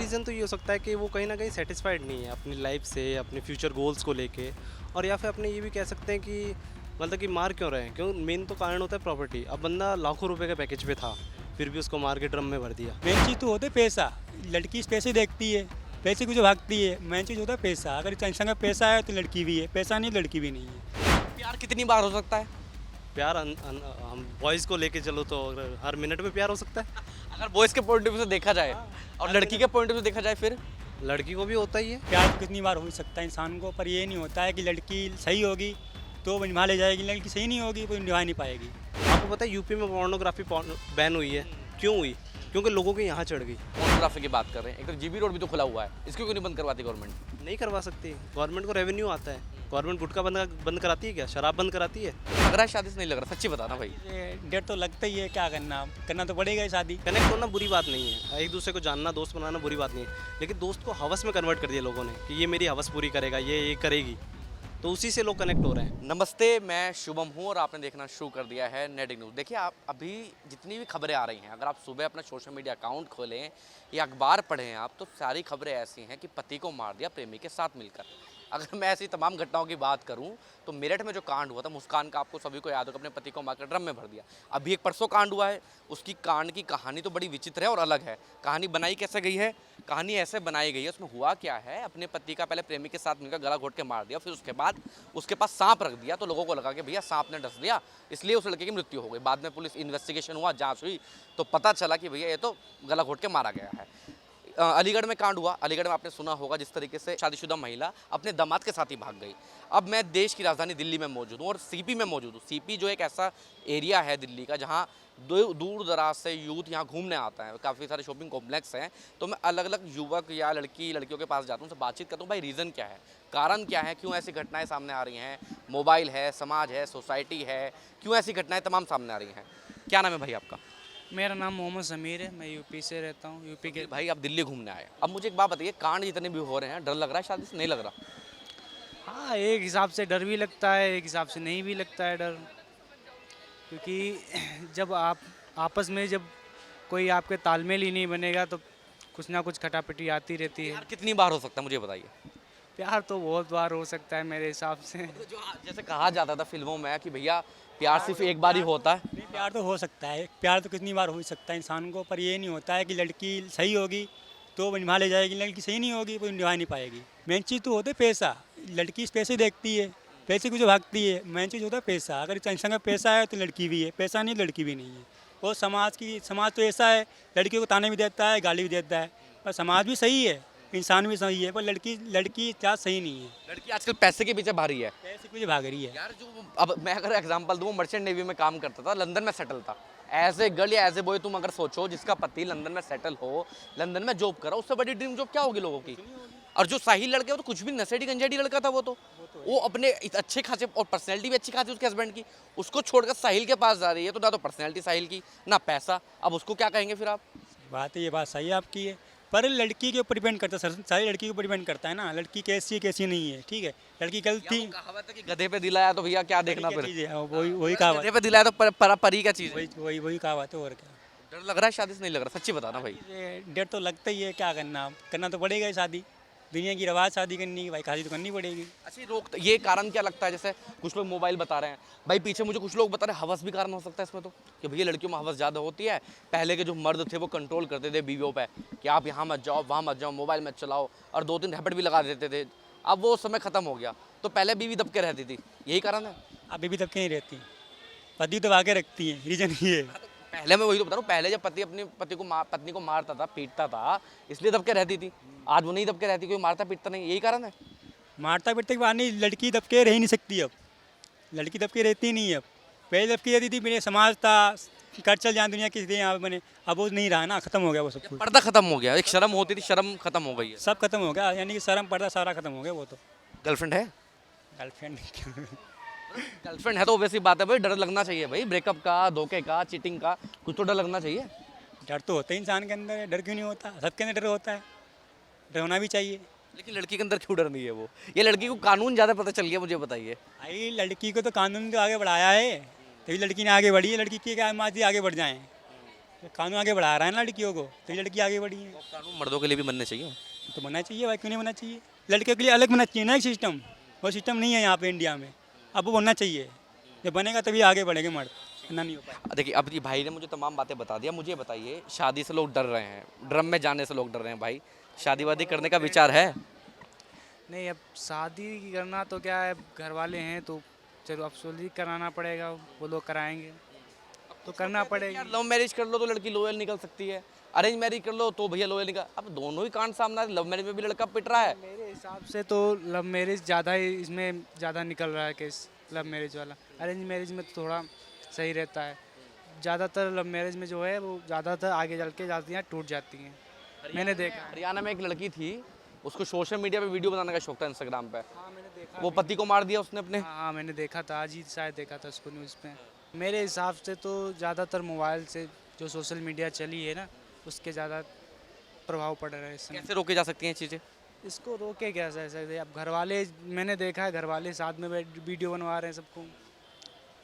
Reason तो ये हो सकता है कि वो कहीं ना कहीं सेटिस्फाइड नहीं है अपनी लाइफ से, अपने फ्यूचर गोल्स को लेके। और या फिर अपने ये भी कह सकते हैं कि मतलब कि मार क्यों रहे हैं, क्यों मेन तो कारण होता है प्रॉपर्टी। अब बंदा लाखों रुपए के पैकेज पे था, फिर भी उसको मार के ड्रम में भर दिया। मेन चीज़ तो होता है पैसा। लड़की पैसे देखती है, पैसे की जो भागती है। मेन चीज़ होता है पैसा। अगर इंसान का पैसा है तो लड़की भी है, पैसा नहीं लड़की भी नहीं है। प्यार कितनी बार हो सकता है? प्यार हम बॉयज़ को लेके चलो तो अगर हर मिनट में प्यार हो सकता है। अगर बॉयज़ के पॉइंट ऑफ व्यू से देखा जाए और लड़की के पॉइंट ऑफ व्यू से देखा जाए फिर लड़की को भी होता ही है। प्यार तो कितनी बार हो सकता है इंसान को, पर ये नहीं होता है कि लड़की सही होगी तो वो निभा ले जाएगी, लड़की सही नहीं होगी वो निभा नहीं पाएगी। आपको पता है यूपी में पोर्नोग्राफी बैन हुई है, क्यों हुई? क्योंकि लोगों के यहाँ चढ़ गई। फोटोग्राफी की बात कर रहे हैं, एक तो जीबी रोड भी तो खुला हुआ है, इसको क्यों नहीं बंद करवाती गवर्नमेंट? नहीं करवा सकती, गवर्नमेंट को रेवेन्यू आता है। गवर्नमेंट गुटखा बंद कराती है क्या? शराब बंद कराती है? लग रहा है शादी से नहीं लग रहा, सच्ची बताना भाई। ये डर तो लगता ही है, क्या करना, करना तो पड़ेगा ही शादी। कनेक्ट होना बुरी बात नहीं है, एक दूसरे को जानना, दोस्त बनाना बुरी बात नहीं है, लेकिन दोस्त को हवस में कन्वर्ट कर दिया लोगों ने कि ये मेरी हवस पूरी करेगा, ये करेगी, तो उसी से लोग कनेक्ट हो रहे हैं। नमस्ते, मैं शुभम हूँ और आपने देखना शुरू कर दिया है नेट न्यूज़। देखिए, आप अभी जितनी भी खबरें आ रही हैं, अगर आप सुबह अपना सोशल मीडिया अकाउंट खोलें या अखबार पढ़ें आप, तो सारी खबरें ऐसी हैं कि पति को मार दिया प्रेमी के साथ मिलकर। अगर मैं ऐसी तमाम घटनाओं की बात करूं तो मेरठ में जो कांड हुआ था मुस्कान का, आपको सभी को याद होगा, अपने पति को मारकर ड्रम में भर दिया। अभी एक परसों कांड हुआ है, उसकी कांड की कहानी तो बड़ी विचित्र है और अलग है। कहानी बनाई कैसे गई है? कहानी ऐसे बनाई गई है, उसमें हुआ क्या है, अपने पति का पहले प्रेमी के साथ मिलकर गला घोट के मार दिया, फिर उसके बाद उसके पास सांप रख दिया, तो लोगों को लगा कि भैया सांप ने डस दिया, इसलिए उस लड़के की मृत्यु हो गई। बाद में पुलिस इन्वेस्टिगेशन हुआ, जाँच हुई, तो पता चला कि भैया ये तो गला घोट के मारा गया है। अलीगढ़ में कांड हुआ। अलीगढ़ में आपने सुना होगा जिस तरीके से शादीशुदा महिला अपने दामाद के साथ ही भाग गई। अब मैं देश की राजधानी दिल्ली में मौजूद हूँ और सीपी में मौजूद हूँ। सीपी जो एक ऐसा एरिया है दिल्ली का जहाँ दूर दराज से यूथ यहाँ घूमने आता है, काफ़ी सारे शॉपिंग कॉम्प्लेक्स हैं। तो मैं अलग अलग युवक या लड़कियों के पास जाता हूँ, उनसे बातचीत करता हूँ, भाई रीज़न क्या है, कारण क्या है, क्यों ऐसी घटनाएं सामने आ रही हैं। मोबाइल है, समाज है, सोसाइटी है, क्यों ऐसी घटनाएं तमाम सामने आ रही हैं। क्या नाम है भाई आपका? मेरा नाम मोहम्मद समीर है, मैं यूपी से रहता हूँ। यूपी के भाई आप दिल्ली घूमने आए, अब मुझे एक बात बताइए, कांड जितने भी हो रहे हैं, डर लग रहा है शादी से, नहीं लग रहा? हाँ, एक हिसाब से डर भी लगता है, एक हिसाब से नहीं भी लगता है डर, क्योंकि जब आप आपस में जब कोई आपके तालमेल ही नहीं बनेगा तो कुछ ना कुछ खटापटी आती रहती है। यार कितनी बार हो सकता है मुझे बताइए? प्यार तो बहुत बार हो सकता है मेरे हिसाब से। जो जैसे कहा जाता था फिल्मों में कि भैया प्यार सिर्फ एक बार ही होता है। नहीं, प्यार तो हो सकता है, प्यार तो कितनी बार हो सकता है इंसान को, पर ये नहीं होता है कि लड़की सही होगी तो वो निभा ले जाएगी, लड़की सही नहीं होगी वो निभा नहीं पाएगी। मेन चीज़ तो होता है पैसा। लड़की पैसे देखती है, पैसे की जो भागती है। मेन चीज़ होता है पैसा। अगर इंसान का पैसा है तो लड़की भी है, पैसा नहीं लड़की भी नहीं है। और समाज तो ऐसा है, लड़कियों को ताने भी देता है, गाली भी देता है, पर समाज भी सही है, इंसान भी सही है, पर लड़की क्या सही नहीं है, लड़की आजकल पैसे के पीछे भारी है। पैसे की वजह भाग रही है। यार जो अब मैं अगर एग्जांपल दूँ, मर्चेंट नेवी में काम करता था, लंदन में सेटल था। एज ए गर्ल या एज ए बॉय तुम अगर सोचो, जिसका पति लंदन में सेटल हो, लंदन में जॉब करा, उससे बड़ी ड्रीम जॉब क्या होगी लोगों की? और जो साहिल लड़के, वो तो कुछ भी नशेड़ी गंजेड़ी लड़का था। वो अपने अच्छे खासे और पर्सनैलिटी भी अच्छी खासी उसके हस्बैंड की, उसको छोड़कर साहिल के पास जा रही है, तो ना तो पर्सनैलिटी साहिल की, ना पैसा। अब उसको क्या कहेंगे फिर आप? ये बात सही है आपकी है, पर लड़की के ऊपर डिपेंड करता है, सारी लड़की के ऊपर डिपेंड करता है ना, लड़की कैसी है कैसी नहीं है। ठीक है, लड़की गलती कहावत है कि गधे पे दिलाया तो भैया क्या देखना फिर? चीज़ है, वही कहावत, गधे पे दिलाया तो परी का चीज़ है। वही कहावत है, और क्या। डर लग रहा है शादी से, नहीं लग रहा, सच्ची बताना भाई। ये डर तो लगता ही है, क्या करना, करना तो पड़ेगा ही शादी, दुनिया की रवाज शादी करनी की, भाई शादी तो करनी पड़ेगी। अच्छा, ये कारण क्या लगता है? जैसे कुछ लोग मोबाइल बता रहे हैं भाई, पीछे मुझे कुछ लोग बता रहे हैं हवस भी कारण हो सकता है इसमें, तो कि भैया लड़कियों में हवस ज़्यादा होती है। पहले के जो मर्द थे वो कंट्रोल करते थे बीवियों पे कि आप यहाँ मत जाओ, वहाँ मत जाओ, मोबाइल मत चलाओ, और 2-3 रैपट भी लगा देते थे। अब वो समय खत्म हो गया, तो पहले बीवी दब के रहती थी, यही कारण है? अभी भी तब कहीं रहती, पति तो आगे रखती है, रीजन ये है। पहले मैं वही तो बता रहा हूँ, पहले जब पति अपने पत्नी को मारता था, पीटता था, इसलिए दब के रहती थी। आज वो नहीं दब के रहती, कोई मारता पीटता नहीं, यही कारण है? मारता पीटते के बाद नहीं, लड़की दब के रह नहीं सकती अब, लड़की दब के रहती नहीं है अब। पहले दब के रहती थी, मेरे समाज था, कर चल जहाँ दुनिया किसी यहाँ पे बने, अब वो नहीं रहा ना, खत्म हो गया वो सब कुछ। पर्दा खत्म हो गया, एक शर्म होती थी, शर्म खत्म हो गई है। सब खत्म हो गया, यानी कि शर्म पर्दा सारा खत्म हो गया। वो तो गर्लफ्रेंड है? गर्लफ्रेंड गर्लफ्रेंड है तो वैसी बात है भाई, डर लगना चाहिए भाई, ब्रेकअप का, धोखे का, चीटिंग का, कुछ तो डर लगना चाहिए। डर तो होता है इंसान के अंदर, डर क्यों नहीं होता, सबके अंदर डर होता है, डर होना भी चाहिए। लेकिन लड़की के अंदर क्यों डर नहीं है? वो ये लड़की को कानून ज़्यादा पता चल गया, मुझे बताइए। भाई लड़की को तो कानून तो आगे बढ़ाया है, तभी लड़की ने आगे बढ़ी है, लड़की की क्या माजी आगे बढ़ जाएँ। कानून आगे बढ़ा रहा है ना लड़कियों को, तो ये लड़की आगे बढ़ी है। तो कानून मर्दों के लिए भी बनने चाहिए। तो बनना चाहिए भाई, क्यों नहीं बनना चाहिए। लड़कियों के लिए अलग बनना चाहिए ना एक सिस्टम, वो सिस्टम नहीं है यहाँ पे इंडिया में, अब वो बनना चाहिए। जब बनेगा तभी आगे बढ़ेंगे मर्द, ना नहीं हो पाएगा। देखिए अब ये भाई ने मुझे तमाम बातें बता दिया। मुझे बताइए, शादी से लोग डर रहे हैं, ड्रम में जाने से लोग डर रहे हैं, भाई शादी वादी करने का विचार है? नहीं, अब शादी करना तो क्या है, घर वाले हैं तो चलो अब सोल्डी कराना पड़ेगा, वो लोग कराएंगे तो करना पड़ेगा। यार लव मैरिज कर लो तो लड़की लोयल निकल सकती है, अरेंज मैरिज कर लो तो भैया लोयल निकल। अब दोनों ही कांड सामने, लव मैरिज में भी लड़का पिट रहा है। मेरे हिसाब से तो लव मैरिज ज़्यादा ही इसमें ज़्यादा निकल रहा है केस, लव मैरिज वाला। अरेंज मैरिज में तो थोड़ा सही रहता है। ज़्यादातर लव मैरिज में जो है वो ज़्यादातर आगे चल के जाती हैं, टूट जाती हैं, मैंने देखा। हरियाणा में एक लड़की थी, उसको सोशल मीडिया पे वीडियो बनाने का शौक था, इंस्टाग्राम पे। हाँ मैंने देखा। वो पति को मार दिया उसने अपने। हाँ मैंने देखा था, आज ही शायद देखा था उसको न्यूज़ पे। मेरे हिसाब से तो ज़्यादातर मोबाइल से जो सोशल मीडिया चली है ना, उसके ज़्यादा प्रभाव पड़ रहा है इस समय। कैसे रोके जा सकती हैं ये चीज़ें? इसको रोके क्या सह सकते हैं? अब घर वाले, मैंने देखा है घर वाले साथ में बैठ वीडियो बनवा रहे हैं सबको,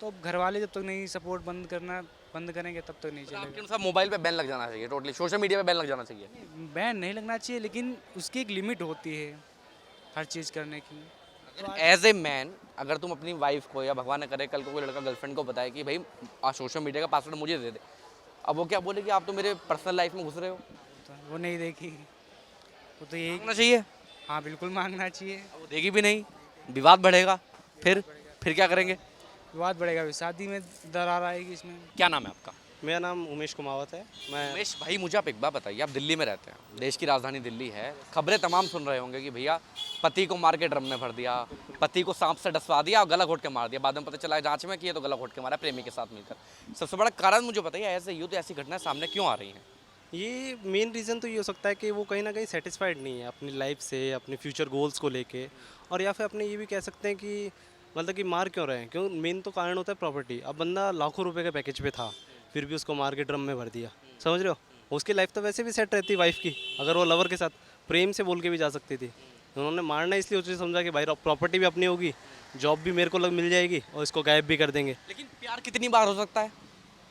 तो अब घर वाले जब तक नहीं सपोर्ट बंद करेंगे तब तक नहीं आपके चलेगा। अनुसार मोबाइल पे बैन लग जाना चाहिए, टोटली सोशल मीडिया पे बैन लग जाना चाहिए। बैन नहीं लगना चाहिए, लेकिन उसकी एक लिमिट होती है हर चीज़ करने की। एज ए मैन, अगर तुम अपनी वाइफ को, या भगवान न करे कल को कोई लड़का गर्लफ्रेंड को बताए कि भाई सोशल मीडिया का पासवर्ड मुझे दे दे, अब वो क्या बोले कि आप तो मेरे पर्सनल लाइफ में घुस रहे हो? तो वो नहीं देखी, वो तो यही। मांगना चाहिए। हाँ बिल्कुल मांगना चाहिए। अब वो देगी भी नहीं, विवाद बढ़ेगा, फिर क्या करेंगे? विवाद बढ़ेगा, शादी में दरार आएगी इसमें। क्या नाम है आपका? मेरा नाम उमेश कुमावत है। मैं उमेश भाई, मुझे आप एक बात बताइए, आप दिल्ली में रहते हैं, देश की राजधानी दिल्ली है, खबरें तमाम सुन रहे होंगे कि भैया पति को मार के ड्रम में भर दिया, पति को सांप से डसवा दिया और गला घोट के मार दिया। बाद में पता चला जांच में कि ये तो गला घोट के मारा प्रेमी के साथ मिलकर। सबसे बड़ा कारण मुझे बताइए, ऐसे यूथ ऐसी घटनाएं सामने क्यों आ रही हैं? ये मेन रीज़न तो ये हो सकता है कि वो कहीं ना कहीं सेटिस्फाइड नहीं है अपनी लाइफ से, अपने फ्यूचर गोल्स को लेके, और या फिर अपने ये भी कह सकते हैं कि मतलब कि मार क्यों रहे हैं। क्यों, मेन तो कारण होता है प्रॉपर्टी। अब बंदा लाखों रुपए के पैकेज पे था, फिर भी उसको मार के ड्रम में भर दिया, समझ रहे हो। उसकी लाइफ तो वैसे भी सेट रहती वाइफ की, अगर वो लवर के साथ प्रेम से बोल के भी जा सकती थी। उन्होंने मारना इसलिए उसे समझा कि भाई प्रॉपर्टी भी अपनी होगी, जॉब भी मेरे को मिल जाएगी और इसको गायब भी कर देंगे। लेकिन प्यार कितनी बार हो सकता है?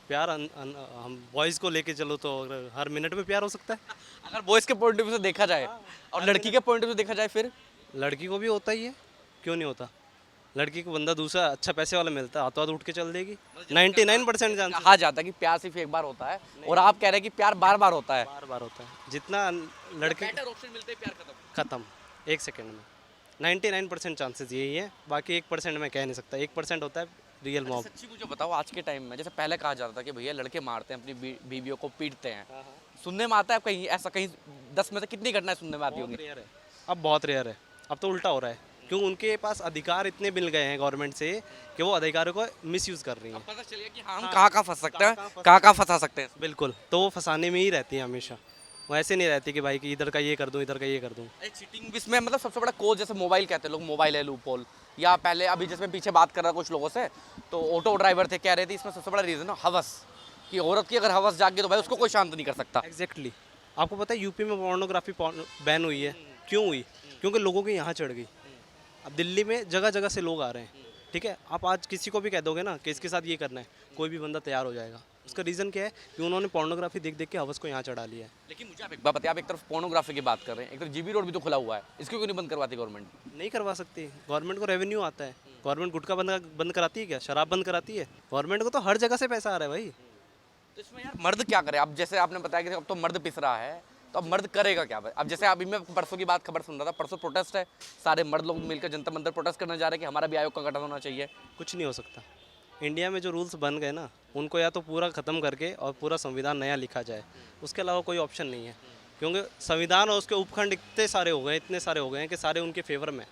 प्यार हम बॉयज़ को लेके चलो तो हर मिनट में प्यार हो सकता है। अगर बॉयज़ के पॉइंट ऑफ व्यू से देखा जाए और लड़की के पॉइंट ऑफ व्यू से देखा जाए, फिर लड़की को भी होता ही है, क्यों नहीं होता। लड़की को बंदा दूसरा अच्छा पैसे वाला मिलता है, हाथों हाथ उठ के चल देगी। 99% चांस कहा जाता है कि प्यार सिर्फ एक बार होता है, और आप कह रहे हैं कि प्यार बार बार होता है। बार बार होता है। जितना लड़के बेटर ऑप्शन मिलते हैं, प्यार खत्म। ख़त्म 1 सेकंड में। 99% चांसेस यही है, बाकी 1% मैं कह नहीं सकता। 1% होता है रियल मॉब। सच्ची मुझे बताओ, आज के टाइम में जैसे पहले कहा जाता था कि भैया लड़के मारते हैं, अपनी बीवियों को पीटते हैं, सुनने में आता है कहीं ऐसा, कहीं 10 में से कितनी घटनाएं सुनने में आती होंगी? रेयर है, अब बहुत रेयर है। अब तो उल्टा हो रहा है, क्यों उनके पास अधिकार इतने मिल गए हैं गवर्नमेंट से कि वो अधिकारों को मिसयूज़ कर रही हैं। पता चलिए कि हम कहाँ फंस सकते हैं, कहाँ फंसा सकते हैं। बिल्कुल, तो वो फंसाने में ही रहती हैं हमेशा। वो ऐसे नहीं रहती कि भाई कि इधर का ये कर दूँ, इधर का ये कर दूँ। चीटिंग भी इसमें मतलब सबसे बड़ा कोज, जैसे मोबाइल कहते हैं लोग, मोबाइल है लूप होल, या पहले अभी जैसे मैं पीछे बात कर रहा कुछ लोगों से, तो ऑटो ड्राइवर थे, कह रहे थे इसमें सबसे बड़ा रीज़न है हवस, कि औरत की अगर हवस जाग गई तो भाई उसको कोई शांत नहीं कर सकता। एग्जैक्टली। आपको पता है यूपी में पोर्नोग्राफी बैन हुई है, क्यों हुई? क्योंकि लोगों के यहाँ चढ़ गई। अब दिल्ली में जगह जगह से लोग आ रहे हैं, ठीक है। आप आज किसी को भी कह दोगे ना कि इसके साथ ये करना है, कोई भी बंदा तैयार हो जाएगा। उसका रीज़न क्या है कि उन्होंने पोर्नोग्राफी देख देख के हवस को यहाँ चढ़ा लिया है। लेकिन मुझे आप एक बात बताइए, आप एक तरफ पोर्नोग्राफी की बात कर रहे हैं, एक तरफ जीबी रोड भी तो खुला हुआ है, इसको क्यों नहीं बंद करवाती गवर्नमेंट? नहीं करवा सकती, गवर्नमेंट को रेवेन्यू आता है। गवर्नमेंट गुटखा बंद कराती है क्या? शराब बंद कराती है? गवर्नमेंट को तो हर जगह से पैसा आ रहा है भाई। तो इसमें यार मर्द क्या करे? अब जैसे आपने बताया कि अब तो मर्द पिस रहा है, तो अब मर्द करेगा क्या? अब जैसे अभी मैं परसों की बात खबर सुन रहा था, परसों प्रोटेस्ट है, सारे मर्द लोग मिलकर जंतर मंतर प्रोटेस्ट करने जा रहे हैं कि हमारा भी आयोग का गठन होना चाहिए। कुछ नहीं हो सकता। इंडिया में जो रूल्स बन गए ना, उनको या तो पूरा ख़त्म करके और पूरा संविधान नया लिखा जाए, उसके अलावा कोई ऑप्शन नहीं है। क्योंकि संविधान और उसके उपखंड इतने सारे हो गए हैं कि सारे उनके फेवर में।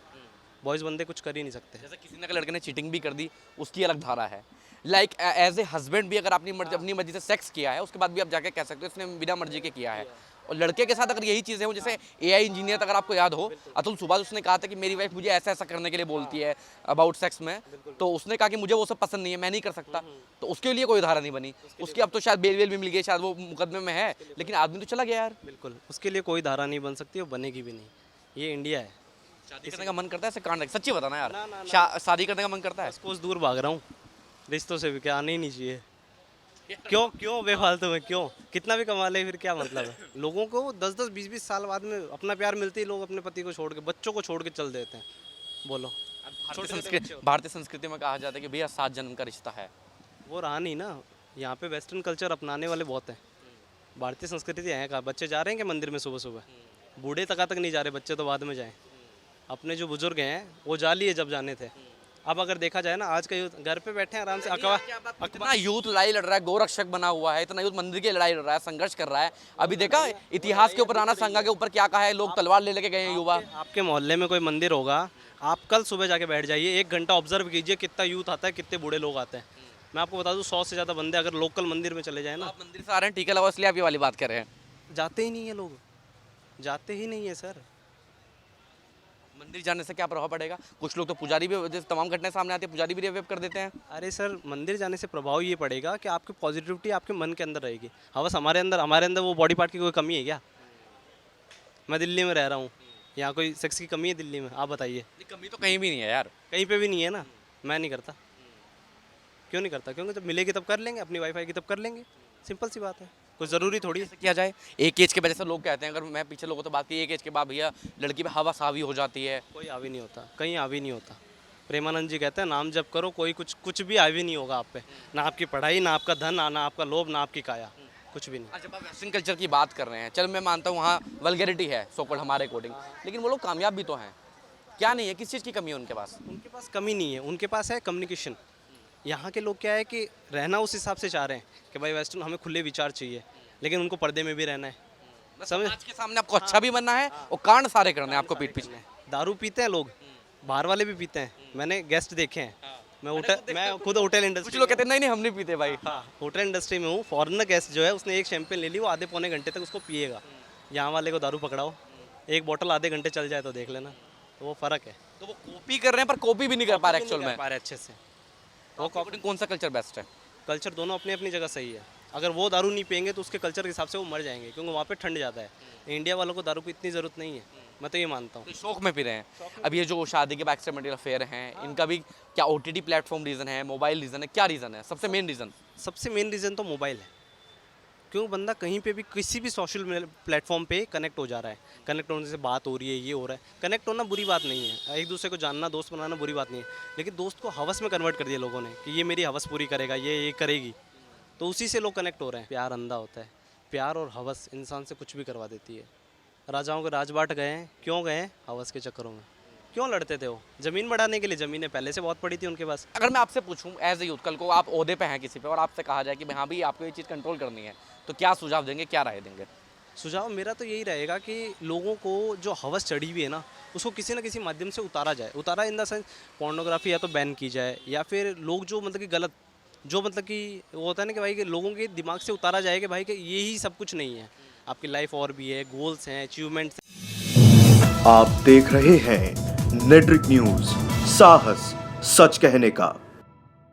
बॉयज़ बंदे कुछ कर ही नहीं सकते। जैसे किसी ने लड़के ने चीटिंग भी कर दी, उसकी अलग धारा है। लाइक एज ए हस्बैंड भी अगर आपने अपनी मर्जी से सेक्स किया है, उसके बाद भी आप जाके कह सकते हो इसने बिना मर्जी के किया है। और लड़के के साथ अगर यही चीज़ें हो, जैसे एआई इंजीनियर, अगर आपको याद हो, अतुल सुभाष, उसने कहा था कि मेरी वाइफ मुझे ऐसा ऐसा करने के लिए बोलती है अबाउट सेक्स में, तो उसने कहा कि मुझे वो सब पसंद नहीं है, मैं नहीं कर सकता, तो उसके लिए कोई धारा नहीं बनी। उसकी अब तो शायद बेल वेल भी मिल गई, शायद वो मुकदमे में है, लेकिन आदमी तो चला गया यार। बिल्कुल, उसके लिए कोई धारा नहीं बन सकती और बनेगी भी नहीं। ये इंडिया है। शादी करने का मन करता है ऐसे कांड? सच्ची बताना यार, शादी करने का मन करता है? बस कुछ दूर भाग रहा हूँ, रिश्तों से भी क्या आने ही नहीं चाहिए। क्यों क्यों बेफालतू में क्यों? कितना भी कमा ले फिर क्या मतलब है? लोगों को 10-10 20-20 साल बाद में अपना प्यार मिलते ही लोग अपने पति को छोड़ के, बच्चों को छोड़ के चल देते हैं। बोलो। भारतीय संस्कृति में कहा जाता है कि भैया 7 जन्म का रिश्ता है। वो रहा नहीं ना। यहाँ पे वेस्टर्न कल्चर अपनाने वाले बहुत हैं। भारतीय संस्कृति है कहाँ? बच्चे जा रहे हैं क्या मंदिर में सुबह-सुबह? बूढ़े तक नहीं जा रहे, बच्चे तो बाद में जाएँ। अपने जो बुजुर्ग हैं वो जा लिए जब जाने थे। अब अगर देखा जाए ना, आज का यूथ घर पे बैठे हैं आराम से इतना यूथ लड़ाई लड़ रहा है, गोरक्षक बना हुआ है, इतना यूथ मंदिर की लड़ाई लड़ रहा है, संघर्ष कर रहा है। अभी देखा इतिहास के ऊपर, राणा संगा के ऊपर क्या कहा है, लोग तलवार ले लेके गए हैं युवा। आपके मोहल्ले में कोई मंदिर होगा, आप कल सुबह जाके बैठ जाइए, 1 घंटा ऑब्जर्व कीजिए कितना यूथ आता है, कितने बूढ़े लोग आते हैं। मैं आपको बता दूं 100 से ज़्यादा बंदे अगर लोकल मंदिर में चले जाए ना, आप मंदिर से आ रहे हैं, टीका लगाओ, इसलिए आप ये वाली बात कर रहे हैं। जाते ही नहीं है लोग, जाते ही नहीं है सर। मंदिर जाने से क्या प्रभाव पड़ेगा? कुछ लोग तो पुजारी भी, जैसे तमाम घटनाएं सामने आती है, पुजारी भी रेप कर देते हैं। अरे सर, मंदिर जाने से प्रभाव ये पड़ेगा कि आपकी पॉजिटिविटी आपके मन के अंदर रहेगी। हाँ, बस हमारे अंदर वो बॉडी पार्ट की कोई कमी है क्या? मैं दिल्ली में रह रहा हूँ, यहाँ कोई सेक्स की कमी है दिल्ली में? आप बताइए। कमी तो कहीं भी नहीं है यार। कहीं पे भी नहीं है ना। मैं नहीं करता। क्यों नहीं करता? क्योंकि जब मिलेगी तब कर लेंगे, अपनी वाईफाई की तब कर लेंगे। सिंपल सी बात है, कोई ज़रूरी थोड़ी है। कैसे किया जाए? एक एज के वजह से लोग कहते हैं, अगर मैं पीछे लोगों तो बात की, एक एज के बाद भैया लड़की पे हवा हावी हो जाती है। कोई हावी नहीं होता, कहीं हावी नहीं होता। प्रेमानंद जी कहते हैं नाम जप करो, कोई कुछ भी हावी नहीं होगा आप पे। ना आपकी पढ़ाई, ना आपका धन, ना आपका लोभ, ना आपकी काया, कुछ भी नहीं। अच्छा, जब आप वेस्टर्न कल्चर की बात कर रहे हैं, चल मैं मानता हूँ वहाँ वल्गैरिटी है सोकॉल्ड हमारे अकॉर्डिंग, लेकिन वो लोग कामयाब भी तो हैं। क्या नहीं है, किस चीज़ की कमी है उनके पास? उनके पास कमी नहीं है, उनके पास है कम्युनिकेशन। यहाँ के लोग क्या है कि रहना उस हिसाब से चाह रहे हैं कि भाई वेस्टर्न हमें खुले विचार चाहिए, लेकिन उनको पर्दे में भी रहना है। समझ? समाज के सामने आपको अच्छा भी बनना है और कांड सारे करने हैं आपको पीठ पीछे। दारू पीते हैं लोग, बाहर वाले भी पीते हैं, मैंने गेस्ट देखे हैं। मैं खुद होटल कुछ इंडस्ट्री लोग कहते हैं नहीं हम नहीं पीते भाई। हाँ, होटल इंडस्ट्री में हूँ। फॉरेनर गेस्ट जो है उसने एक शैंपेन ले ली, वो आधे पौने घंटे तक उसको पिएगा। यहाँ वाले को दारू पकड़ाओ, एक बोतल आधे घंटे चल जाए तो देख लेना, तो वो फ़र्क है। तो वो कॉपी कर रहे हैं पर कॉपी भी नहीं कर पा रहे एक्चुअल में। पा रहे अच्छे से। वो कौन सा कल्चर बेस्ट है? कल्चर दोनों अपनी अपनी जगह सही है। अगर वो दारू नहीं पियेंगे तो उसके कल्चर के हिसाब से वो मर जाएंगे, क्योंकि वहाँ पे ठंड ज़्यादा है। इंडिया वालों को दारू की इतनी ज़रूरत नहीं है, मैं तो ये मानता हूँ। तो शौक में पी रहे हैं। अब ये जो शादी के बैक मटेरियल अफेयर हैं, इनका भी क्या OTT प्लेटफॉर्म रीज़न है, मोबाइल रीज़न है, क्या रीज़न है? सबसे मेन रीज़न? सबसे मेन रीज़न तो मोबाइल है, क्यों बंदा कहीं पे भी किसी भी सोशल प्लेटफॉर्म पे कनेक्ट हो जा रहा है। कनेक्ट होने से बात हो रही है, ये हो रहा है। कनेक्ट होना बुरी बात नहीं है, एक दूसरे को जानना, दोस्त बनाना बुरी बात नहीं है, लेकिन दोस्त को हवस में कन्वर्ट कर दिया लोगों ने कि ये मेरी हवस पूरी करेगा, ये करेगी, तो उसी से लोग कनेक्ट हो रहे हैं। प्यार अंधा होता है, प्यार और हवस इंसान से कुछ भी करवा देती है। राजाओं के राजबाट गए हैं, क्यों गए हैं? हवस के चक्करों में। क्यों लड़ते थे वो? ज़मीन बढ़ाने के लिए। ज़मीनें पहले से बहुत पड़ी थी उनके पास। अगर मैं आपसे पूछूं एज ए यूथ, कल को आप ओहदे पे हैं किसी पे और आपसे कहा जाए कि हाँ भाई आपको ये चीज़ कंट्रोल करनी है, तो क्या सुझाव देंगे, क्या राय देंगे? सुझाव मेरा तो यही रहेगा कि लोगों को जो हवस चढ़ी हुई है ना, उसको किसी न किसी माध्यम से उतारा जाए। उतारा इन द सेंस पोर्नोग्राफी या तो बैन की जाए, या फिर लोग जो मतलब कि गलत, जो मतलब कि वो होता है ना कि भाई कि लोगों के दिमाग से उतारा जाए कि भाई कि यही सब कुछ नहीं है, आपकी लाइफ और भी है, गोल्स हैं, अचीवमेंट्स। आप देख रहे हैं नेट्रिक न्यूज, साहस सच कहने का।